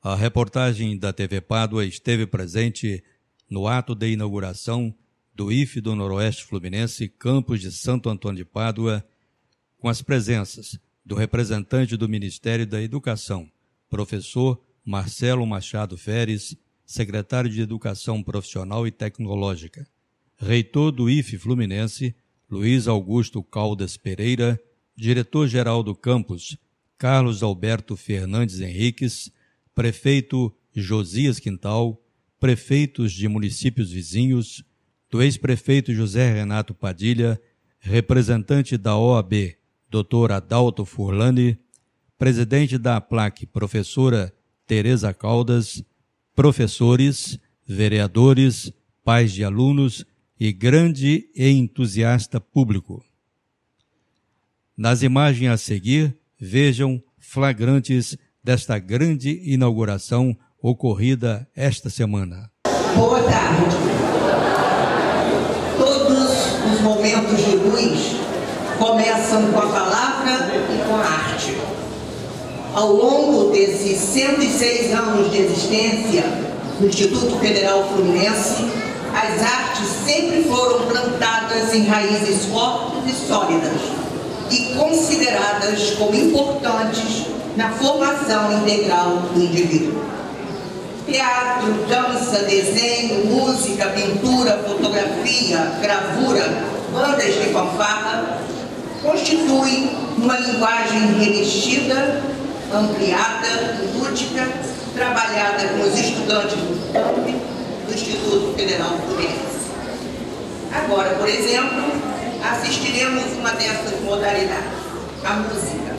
A reportagem da TV Pádua esteve presente no ato de inauguração do IFE do Noroeste Fluminense, campus de Santo Antônio de Pádua, com as presenças do representante do Ministério da Educação, professor Marcelo Machado Feres, secretário de Educação Profissional e Tecnológica, reitor do IFE Fluminense, Luiz Augusto Caldas Pereira, diretor-geral do campus, Carlos Alberto Fernandes Henriques, prefeito Josias Quintal, prefeitos de municípios vizinhos, do ex-prefeito José Renato Padilha, representante da OAB, Dr. Adalto Furlani, presidente da APLAC, professora Tereza Caldas, professores, vereadores, pais de alunos e grande e entusiasta público. Nas imagens a seguir, vejam flagrantes desta grande inauguração ocorrida esta semana. Boa tarde. Todos os momentos de luz começam com a palavra e com a arte. Ao longo desses 106 anos de existência do Instituto Federal Fluminense, as artes sempre foram plantadas em raízes fortes e sólidas e consideradas como importantes na formação integral do indivíduo. Teatro, dança, desenho, música, pintura, fotografia, gravura, bandas de fanfarra constituem uma linguagem revestida, ampliada, lúdica, trabalhada com os estudantes do campo do Instituto Federal Fluminense. Agora, por exemplo, assistiremos uma dessas modalidades, a música,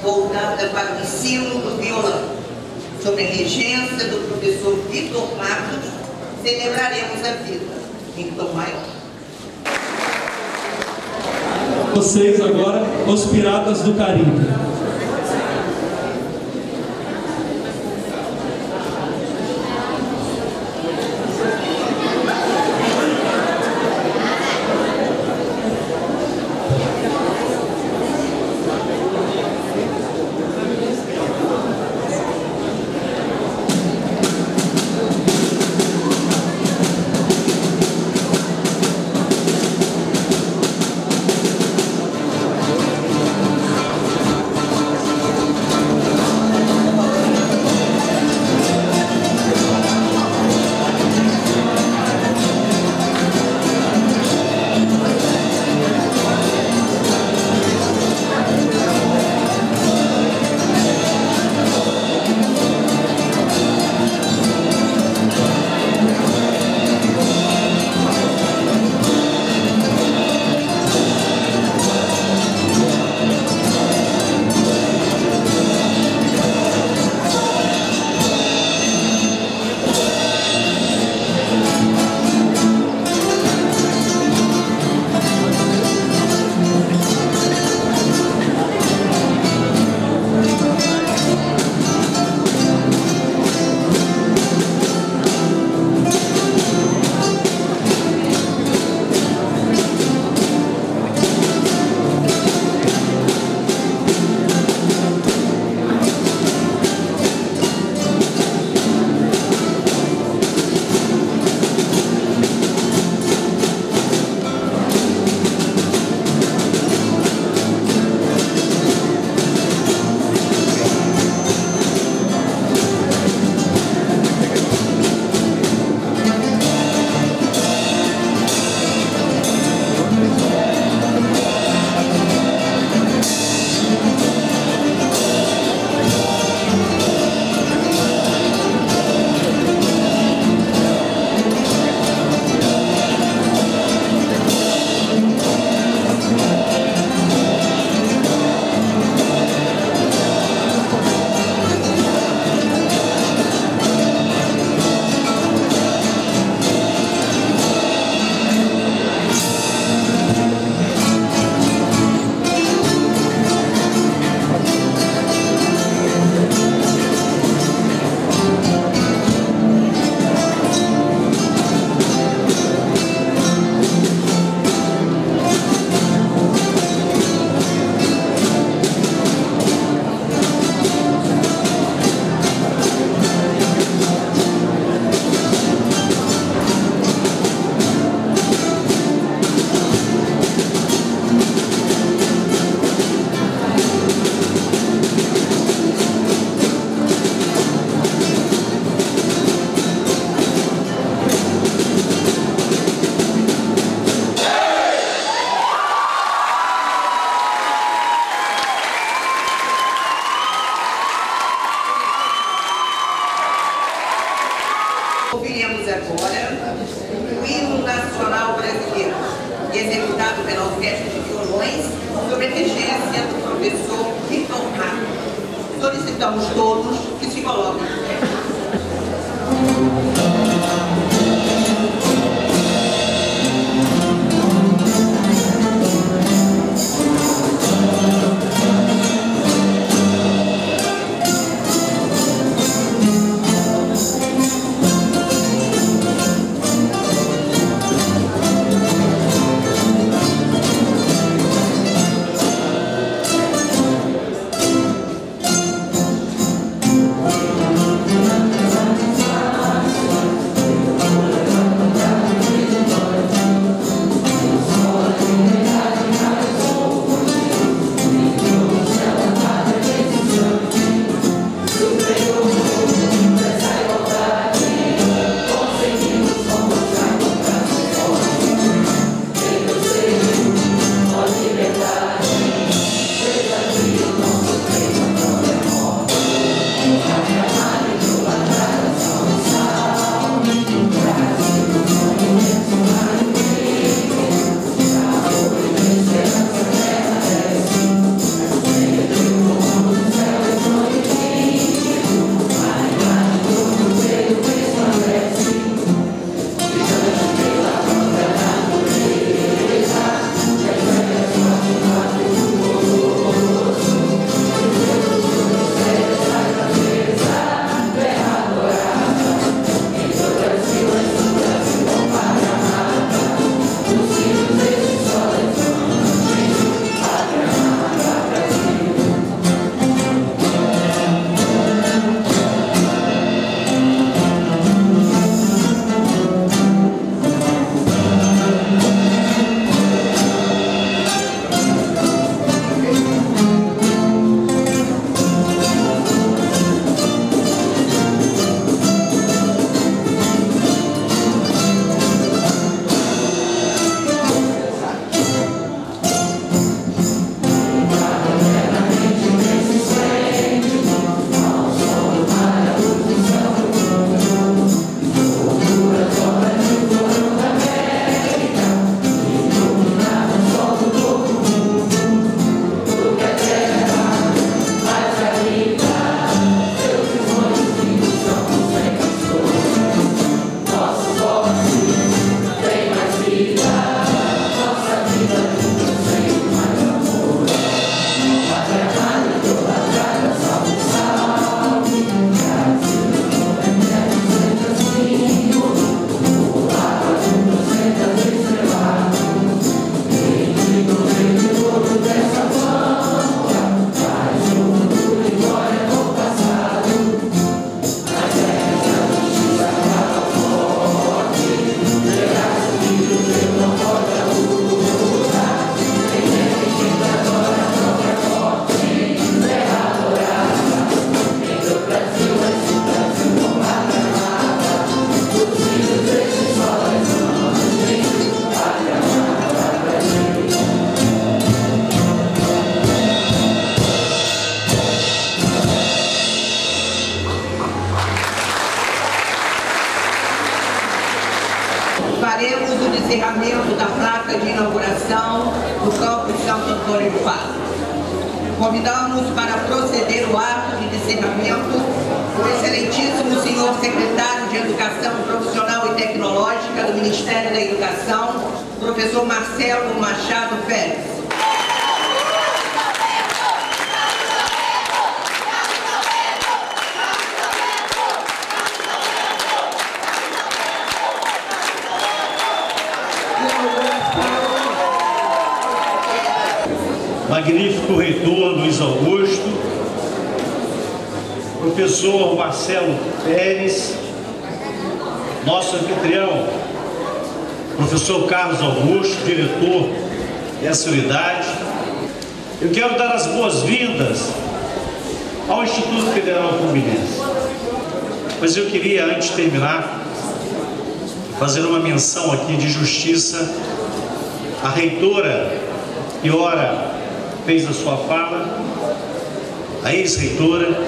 voltada para o ensino do violão. Sob a regência do professor Vitor Matos, celebraremos a vida em tom maior. Vocês agora, os Piratas do Caribe. Ouviremos agora o hino nacional brasileiro, executado pela Orquestra de Violões, sob a regência do professor Victor Marco. Solicitamos todos que se coloquem de pé. Faremos o encerramento da placa de inauguração do Campo de Santo Antônio de Pádua. Convidamos para proceder o ato de encerramento o excelentíssimo senhor secretário de Educação Profissional e Tecnológica do Ministério da Educação, professor Marcelo Machado Pérez. Magnífico reitor Luiz Augusto, professor Marcelo Pérez, nosso anfitrião, professor Carlos Augusto, diretor dessa unidade. Eu quero dar as boas-vindas ao Instituto Federal Fluminense. Mas eu queria, antes de terminar, fazer uma menção aqui de justiça à reitora que ora fez a sua fala, a ex-reitora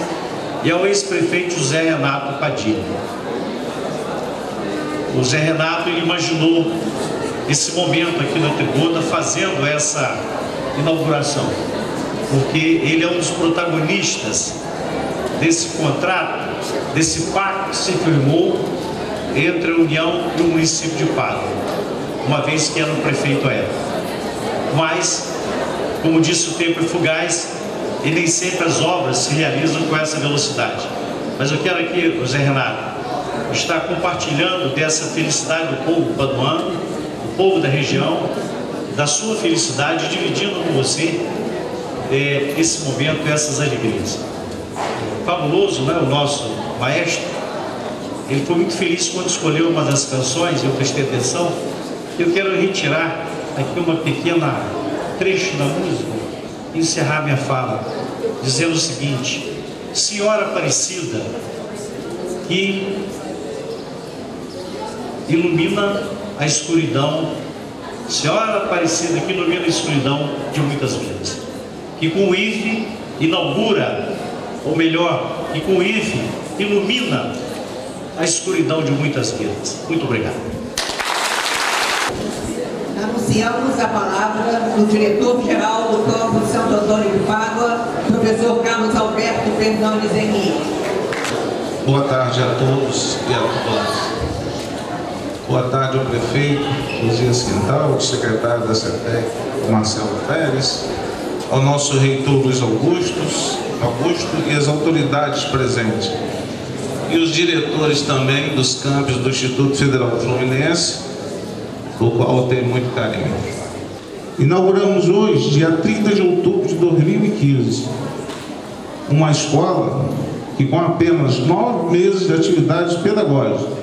e ao ex-prefeito José Renato Padilha. o Zé Renato ele imaginou esse momento aqui na tribuna fazendo essa inauguração, porque ele é um dos protagonistas desse contrato, desse pacto que se firmou entre a União e o município de Pádua, uma vez que era o prefeito à época. Mas, como disse, o tempo é fugaz e nem sempre as obras se realizam com essa velocidade. Mas eu quero aqui, Zé Renato, estar compartilhando dessa felicidade do povo paduano, do povo da região, da sua felicidade, dividindo com você esse momento, essas alegrias. Fabuloso, né? O nosso maestro, ele foi muito feliz quando escolheu uma das canções, eu prestei atenção. Eu quero retirar aqui uma pequena trecho da música e encerrar minha fala, dizendo o seguinte: Senhora Aparecida, que ilumina a escuridão, Senhora Aparecida que ilumina a escuridão de muitas vidas, que com o IFE inaugura, ou melhor, que com o IFE ilumina a escuridão de muitas vidas. Muito obrigado. Anunciamos a palavra do diretor-geral do Campo de Santo Antônio de Pádua, professor Carlos Alberto Fernandes Henrique. Boa tarde a todos e a todas. Boa tarde ao prefeito Josias Quintal, ao secretário da CETEC, Marcelo Pérez, ao nosso reitor Luiz Augusto e as autoridades presentes. E os diretores também dos campos do Instituto Federal Fluminense, do qual eu tenho muito carinho. Inauguramos hoje, dia 30 de outubro de 2015, uma escola que com apenas 9 meses de atividades pedagógicas,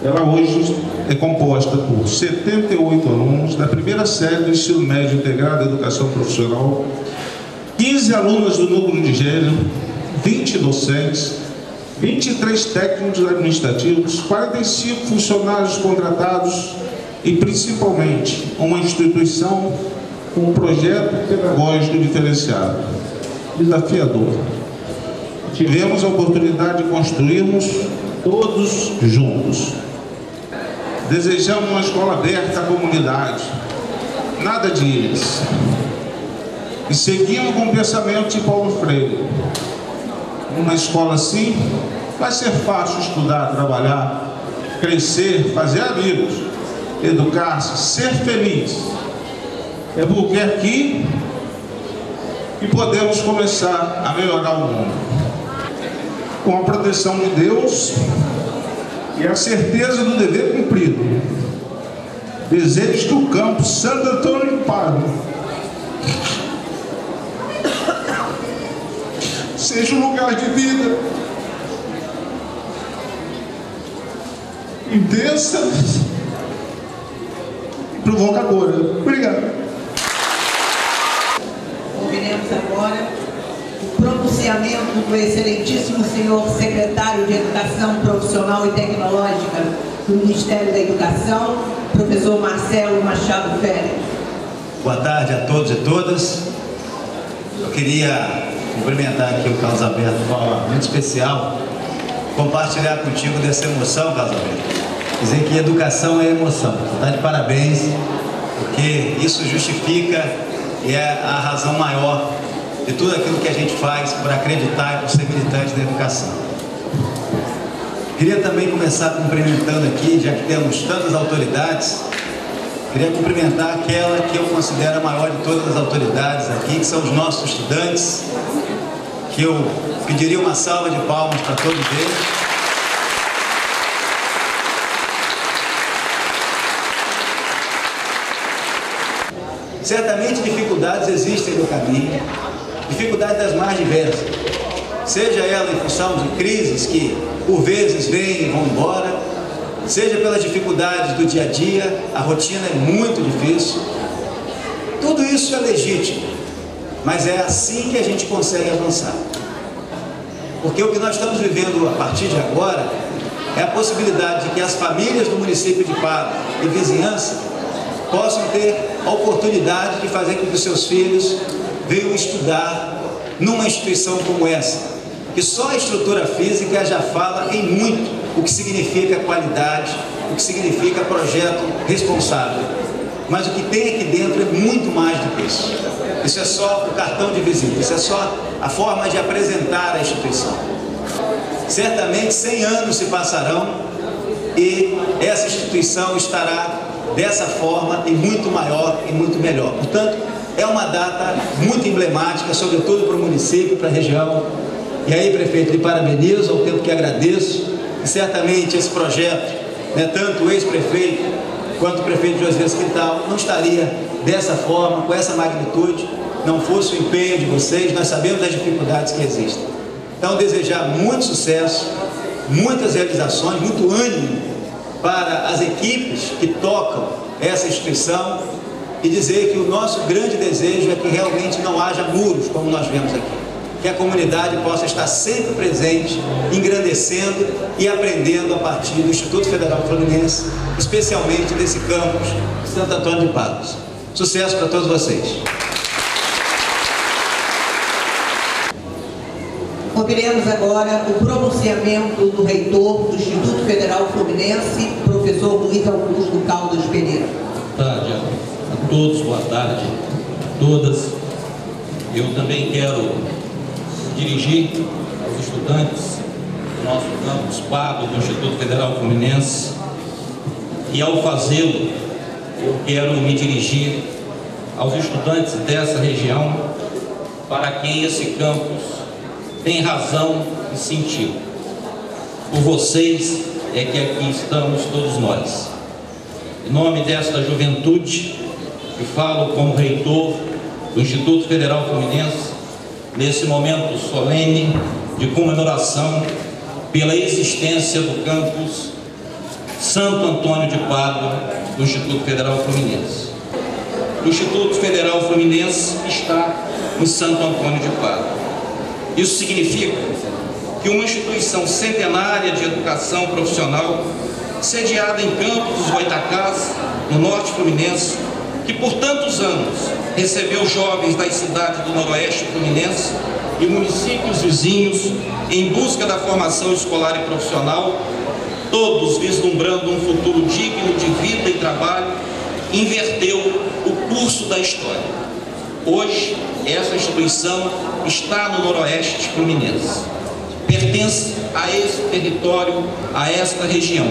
ela hoje é composta por 78 alunos da primeira série do ensino médio integrado de educação profissional, 15 alunas do núcleo de gênero, 20 docentes, 23 técnicos administrativos, 45 funcionários contratados e, principalmente, uma instituição com um projeto pedagógico diferenciado, desafiador. Tivemos a oportunidade de construirmos todos juntos. Desejamos uma escola aberta à comunidade, nada de ilhas. E seguimos com o pensamento de Paulo Freire. Uma escola assim vai ser fácil estudar, trabalhar, crescer, fazer amigos, educar-se, ser feliz. É porque aqui que podemos começar a melhorar o mundo. Com a proteção de Deus e a certeza do dever cumprido. Desejo que o campo Santo Antônio de Pádua seja um lugar de vida intensa e provocadora. Obrigado. Ouviremos agora o pronunciamento do excelentíssimo senhor secretário de Educação Profissional e Tecnológica do Ministério da Educação, professor Marcelo Machado Pérez. Boa tarde a todos e todas. Eu queria cumprimentar aqui o Carlos Alberto de forma muito especial, compartilhar contigo dessa emoção, Carlos Alberto. Dizer que educação é emoção. Está de parabéns, porque isso justifica e é a razão maior de tudo aquilo que a gente faz por acreditar e por ser militante da educação. Queria também começar cumprimentando aqui, já que temos tantas autoridades, queria cumprimentar aquela que eu considero a maior de todas as autoridades aqui, que são os nossos estudantes, que eu pediria uma salva de palmas para todos eles. Certamente dificuldades existem no caminho, dificuldades das mais diversas, seja ela em função de crises que por vezes vêm e vão embora, seja pelas dificuldades do dia a dia, a rotina é muito difícil. Tudo isso é legítimo, mas é assim que a gente consegue avançar. Porque o que nós estamos vivendo a partir de agora é a possibilidade de que as famílias do município de Pádua e vizinhança possam ter a oportunidade de fazer com que os seus filhos venham estudar numa instituição como essa, que só a estrutura física já fala em muito o que significa qualidade, o que significa projeto responsável. Mas o que tem aqui dentro é muito mais do que isso. Isso é só o cartão de visita, isso é só a forma de apresentar a instituição. Certamente 100 anos se passarão e essa instituição estará dessa forma e muito maior e muito melhor. Portanto, é uma data muito emblemática, sobretudo para o município, para a região. E aí, prefeito, lhe parabenizo, ao tempo que agradeço, e certamente esse projeto, né, tanto o ex-prefeito quanto o prefeito Josias Quintal, não estaria dessa forma, com essa magnitude, não fosse o empenho de vocês. Nós sabemos das dificuldades que existem. Então, desejar muito sucesso, muitas realizações, muito ânimo para as equipes que tocam essa instituição e dizer que o nosso grande desejo é que realmente não haja muros, como nós vemos aqui. Que a comunidade possa estar sempre presente, engrandecendo e aprendendo a partir do Instituto Federal Fluminense, especialmente desse campus de Santo Antônio de Padua. Sucesso para todos vocês. Ouviremos agora o pronunciamento do reitor do Instituto Federal Fluminense, professor Luiz Augusto Caldas Pereira. Boa tarde a todos, boa tarde a todas. Eu também quero dirigir aos estudantes do nosso campus Padua, do Instituto Federal Fluminense, e ao fazê-lo, eu quero me dirigir aos estudantes dessa região, para quem esse campus tem razão e sentido. Por vocês é que aqui estamos todos nós. Em nome desta juventude, que falo como reitor do Instituto Federal Fluminense, nesse momento solene de comemoração pela existência do campus Santo Antônio de Padua do Instituto Federal Fluminense. O Instituto Federal Fluminense está em Santo Antônio de Padua. Isso significa que uma instituição centenária de educação profissional, sediada em Campos dos Goitacás, no norte fluminense, que por tantos anos recebeu jovens das cidades do noroeste fluminense e municípios vizinhos em busca da formação escolar e profissional, todos vislumbrando um futuro digno de vida e trabalho, inverteu o curso da história. Hoje, essa instituição está no noroeste fluminense. Pertence a esse território, a esta região.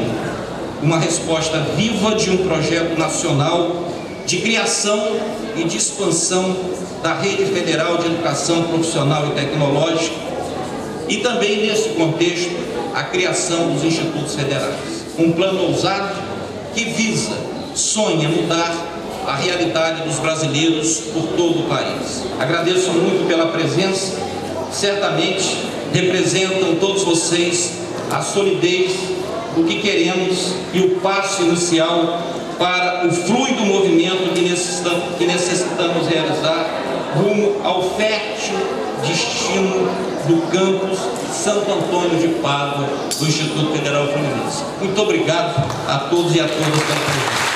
Uma resposta viva de um projeto nacional de criação e de expansão da Rede Federal de Educação Profissional e Tecnológica e também, nesse contexto, a criação dos institutos federais. Um plano ousado que sonha mudar a realidade dos brasileiros por todo o país. Agradeço muito pela presença, certamente representam todos vocês a solidez do que queremos e o passo inicial para o fluido movimento que necessitamos realizar rumo ao fértil destino do campus Santo Antônio de Padua do Instituto Federal Fluminense. Muito obrigado a todos e a todas pela presença.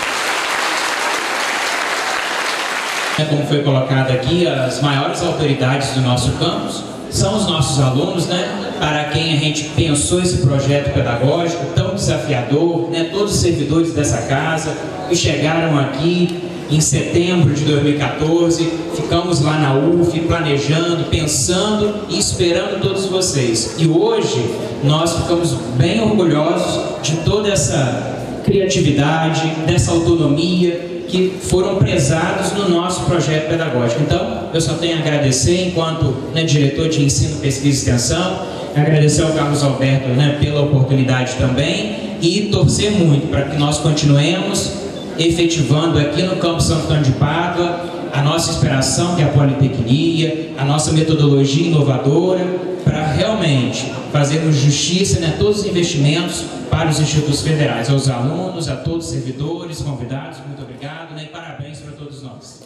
Como foi colocado aqui, as maiores autoridades do nosso campus são os nossos alunos, né? Para quem a gente pensou esse projeto pedagógico tão desafiador, né? Todos os servidores dessa casa que chegaram aqui em setembro de 2014, ficamos lá na UF planejando, pensando e esperando todos vocês. E hoje nós ficamos bem orgulhosos de toda essa criatividade, dessa autonomia que foram prezados no nosso projeto pedagógico. Então, eu só tenho a agradecer, enquanto diretor de ensino, pesquisa e extensão, agradecer ao Carlos Alberto pela oportunidade também e torcer muito para que nós continuemos efetivando aqui no campus Santo Antônio de Padua a nossa inspiração, que é a politecnia, a nossa metodologia inovadora, para realmente fazermos justiça a todos os investimentos para os institutos federais, aos alunos, a todos os servidores, convidados. Muito obrigado e parabéns para todos nós.